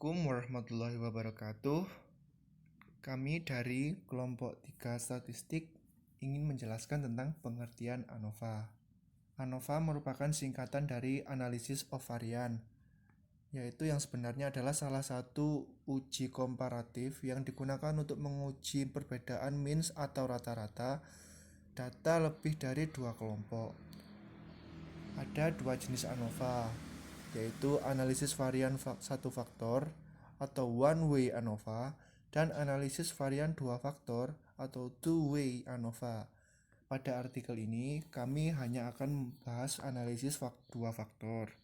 Assalamualaikum warahmatullahi wabarakatuh. Kami dari kelompok 3 statistik ingin menjelaskan tentang pengertian ANOVA. ANOVA merupakan singkatan dari Analysis of Variance, yaitu yang sebenarnya adalah salah satu uji komparatif yang digunakan untuk menguji perbedaan means atau rata-rata data lebih dari dua kelompok. Ada dua jenis ANOVA, yaitu analisis varian satu faktor atau one-way ANOVA dan analisis varian dua faktor atau two-way ANOVA. Pada artikel ini, kami hanya akan membahas analisis dua faktor.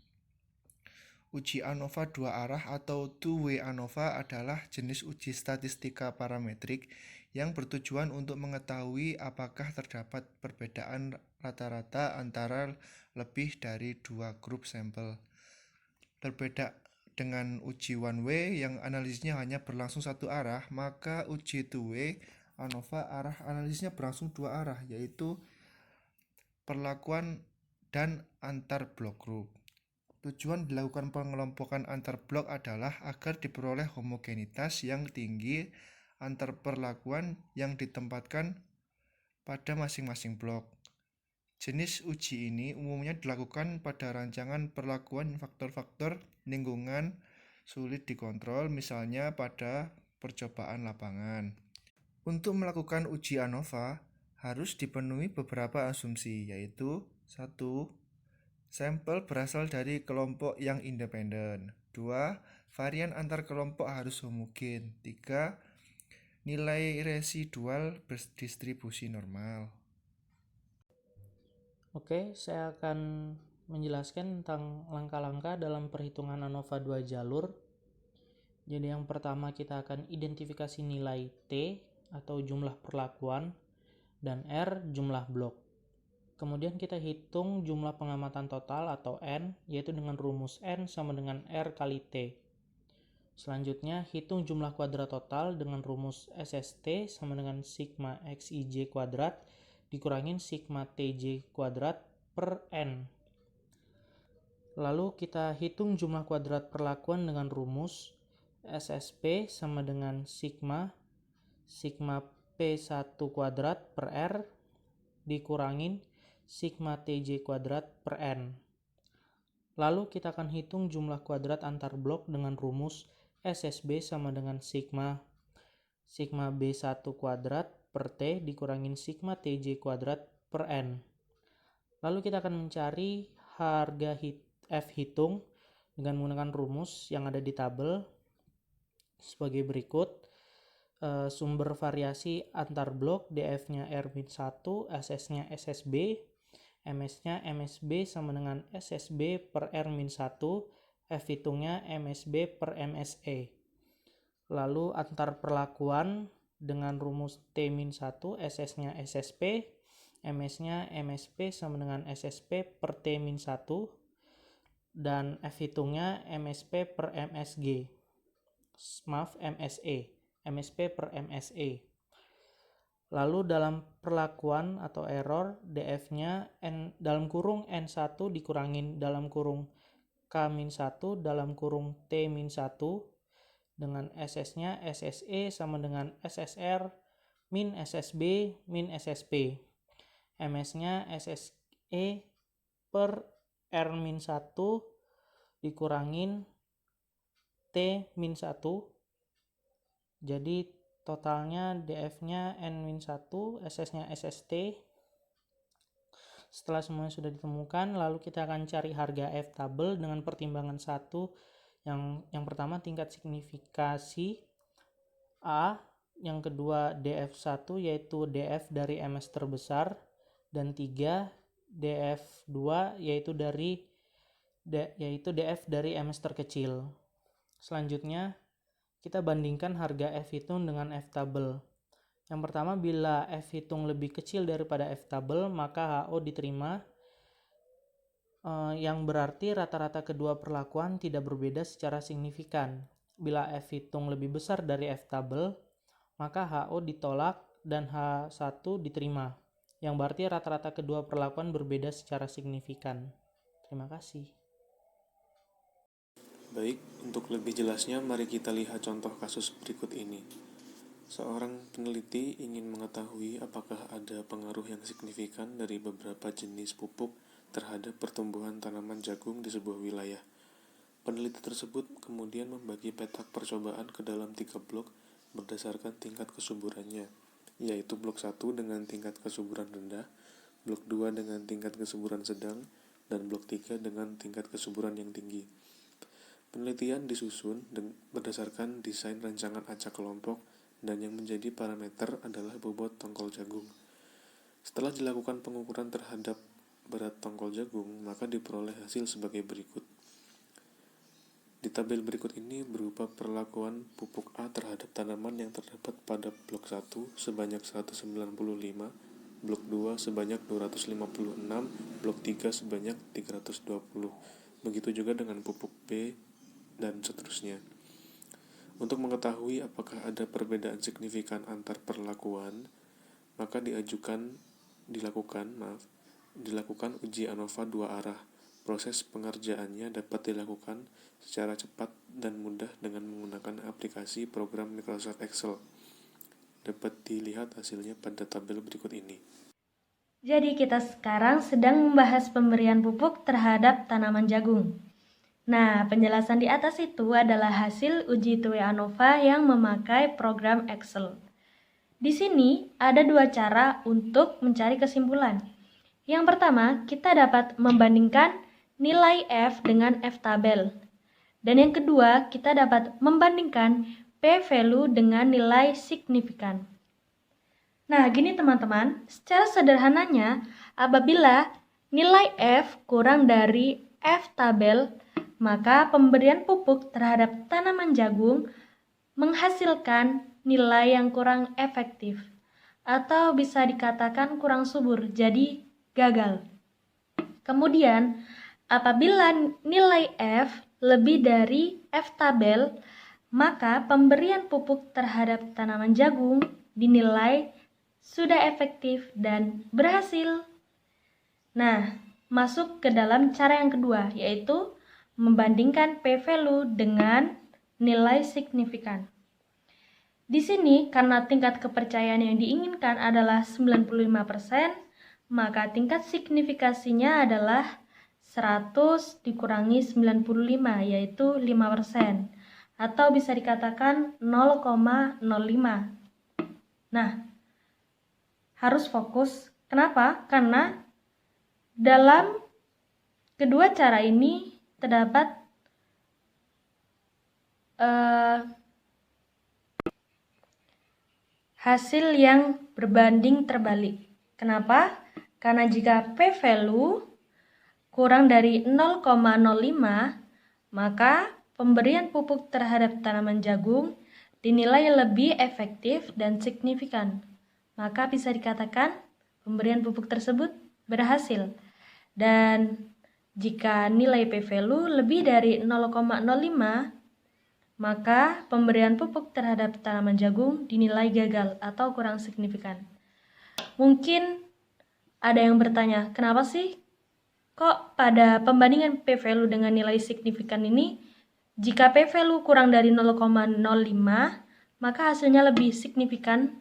Uji ANOVA dua arah atau two-way ANOVA adalah jenis uji statistika parametrik yang bertujuan untuk mengetahui apakah terdapat perbedaan rata-rata antara lebih dari dua grup sampel. Berbeda dengan uji one way yang analisisnya hanya berlangsung satu arah, maka uji two way ANOVA arah analisisnya berlangsung dua arah, yaitu perlakuan dan antar blok grup. Tujuan dilakukan pengelompokan antar blok adalah agar diperoleh homogenitas yang tinggi antar perlakuan yang ditempatkan pada masing-masing blok. Jenis uji ini umumnya dilakukan pada rancangan perlakuan faktor-faktor lingkungan sulit dikontrol, misalnya pada percobaan lapangan. Untuk melakukan uji ANOVA harus dipenuhi beberapa asumsi, yaitu 1. Sampel berasal dari kelompok yang independen. 2. Varian antar kelompok harus homogen. 3. Nilai residual berdistribusi normal. Oke, saya akan menjelaskan tentang langkah-langkah dalam perhitungan ANOVA 2 jalur. Jadi yang pertama kita akan identifikasi nilai T atau jumlah perlakuan dan R jumlah blok. Kemudian kita hitung jumlah pengamatan total atau N, yaitu dengan rumus N sama dengan R kali T. Selanjutnya hitung jumlah kuadrat total dengan rumus SST sama dengan sigma XIJ kuadrat dikurangin sigma TJ kuadrat per N. Lalu kita hitung jumlah kuadrat perlakuan dengan rumus SSP sama dengan sigma P1 kuadrat per R dikurangin sigma TJ kuadrat per N. Lalu kita akan hitung jumlah kuadrat antar blok dengan rumus SSB sama dengan sigma B1 kuadrat per T dikurangin sigma TJ kuadrat per N. Lalu kita akan mencari harga F hitung dengan menggunakan rumus yang ada di tabel sebagai berikut. Sumber variasi antar blok DF-nya R-1, SS-nya SSB, MS-nya MSB sama dengan SSB per R-1, F hitungnya MSB per MSE. Lalu antar perlakuan dengan rumus T-1, SS-nya SSP, MS-nya MSP sama dengan SSP per T-1, dan F hitungnya MSP per MSG. MSP per MSE. Lalu dalam perlakuan atau error, DF-nya dalam kurung N1 dikurangin dalam kurung K-1 dalam kurung T-1 dengan SS-nya SSE sama dengan SSR min SSB min SSP. MS-nya SSE per R-1 dikurangin T-1. Jadi totalnya DF-nya N-1, SS-nya SST. Setelah semuanya sudah ditemukan, lalu kita akan cari harga F tabel dengan pertimbangan 1. Yang pertama tingkat signifikasi A, yang kedua DF1 yaitu DF dari MS terbesar, dan 3 DF2 yaitu DF dari MS terkecil. Selanjutnya kita bandingkan harga F hitung dengan F tabel. Yang pertama, bila F hitung lebih kecil daripada F tabel, maka HO diterima, yang berarti rata-rata kedua perlakuan tidak berbeda secara signifikan. Bila F hitung lebih besar dari F tabel, maka HO ditolak dan H1 diterima, yang berarti rata-rata kedua perlakuan berbeda secara signifikan. Terima kasih. Baik, untuk lebih jelasnya mari kita lihat contoh kasus berikut ini. Seorang peneliti ingin mengetahui apakah ada pengaruh yang signifikan dari beberapa jenis pupuk terhadap pertumbuhan tanaman jagung di sebuah wilayah. Peneliti tersebut kemudian membagi petak percobaan ke dalam 3 blok berdasarkan tingkat kesuburannya, yaitu blok 1 dengan tingkat kesuburan rendah, blok 2 dengan tingkat kesuburan sedang, dan blok 3 dengan tingkat kesuburan yang tinggi. Penelitian disusun berdasarkan desain rancangan acak kelompok dan yang menjadi parameter adalah bobot tongkol jagung. Setelah dilakukan pengukuran terhadap berat tongkol jagung, maka diperoleh hasil sebagai berikut. Di tabel berikut ini berupa perlakuan pupuk A terhadap tanaman yang terdapat pada blok 1 sebanyak 195, blok 2 sebanyak 256, blok 3 sebanyak 320. Begitu juga dengan pupuk B dan seterusnya. Untuk mengetahui apakah ada perbedaan signifikan antar perlakuan, maka dilakukan uji ANOVA 2 arah. Proses pengerjaannya dapat dilakukan secara cepat dan mudah dengan menggunakan aplikasi program Microsoft Excel. Dapat dilihat hasilnya pada tabel berikut ini. Jadi kita sekarang sedang membahas pemberian pupuk terhadap tanaman jagung. Nah, penjelasan di atas itu adalah hasil uji 2 ANOVA yang memakai program Excel. Di sini ada 2 cara untuk mencari kesimpulan. Yang pertama, kita dapat membandingkan nilai F dengan F-tabel. Dan yang kedua, kita dapat membandingkan P-value dengan nilai signifikan. Nah, gini teman-teman, secara sederhananya, apabila nilai F kurang dari F-tabel, maka pemberian pupuk terhadap tanaman jagung menghasilkan nilai yang kurang efektif, atau bisa dikatakan kurang subur, jadi gagal. Kemudian, apabila nilai F lebih dari F-tabel, maka pemberian pupuk terhadap tanaman jagung dinilai sudah efektif dan berhasil. Nah, masuk ke dalam cara yang kedua, yaitu membandingkan P-value dengan nilai signifikan. Di sini, karena tingkat kepercayaan yang diinginkan adalah 95%, maka tingkat signifikasinya adalah 100 dikurangi 95, yaitu 5%, atau bisa dikatakan 0,05. Nah, harus fokus. Kenapa? Karena dalam kedua cara ini terdapat hasil yang berbanding terbalik. Kenapa? Karena jika P-value kurang dari 0,05, maka pemberian pupuk terhadap tanaman jagung dinilai lebih efektif dan signifikan. Maka bisa dikatakan pemberian pupuk tersebut berhasil. Dan jika nilai P-value lebih dari 0,05, maka pemberian pupuk terhadap tanaman jagung dinilai gagal atau kurang signifikan. Mungkin ada yang bertanya, kenapa sih kok pada pembandingan P-value dengan nilai signifikan ini, jika P-value kurang dari 0,05, maka hasilnya lebih signifikan?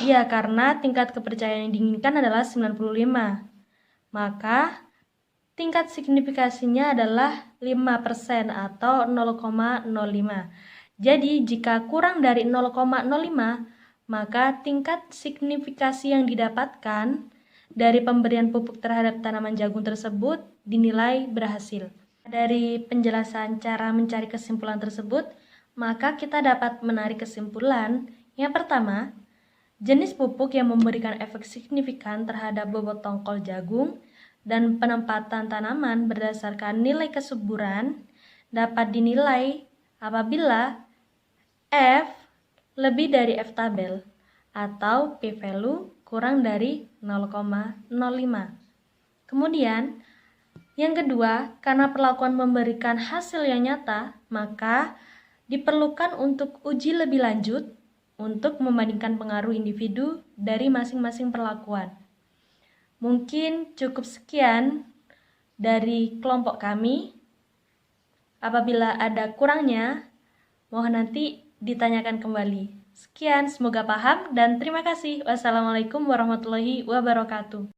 Ya, karena tingkat kepercayaan yang diinginkan adalah 95. Maka tingkat signifikasinya adalah 5% atau 0,05. Jadi, jika kurang dari 0,05, maka tingkat signifikasi yang didapatkan dari pemberian pupuk terhadap tanaman jagung tersebut dinilai berhasil. Dari penjelasan cara mencari kesimpulan tersebut, maka kita dapat menarik kesimpulan. Yang pertama, jenis pupuk yang memberikan efek signifikan terhadap bobot tongkol jagung dan penempatan tanaman berdasarkan nilai kesuburan dapat dinilai apabila F lebih dari F-tabel atau P-value kurang dari 0,05. Kemudian, yang kedua, karena perlakuan memberikan hasil yang nyata, maka diperlukan untuk uji lebih lanjut untuk membandingkan pengaruh individu dari masing-masing perlakuan. Mungkin cukup sekian dari kelompok kami. Apabila ada kurangnya, mohon nanti ditanyakan kembali. Sekian, semoga paham dan terima kasih. Wassalamualaikum warahmatullahi wabarakatuh.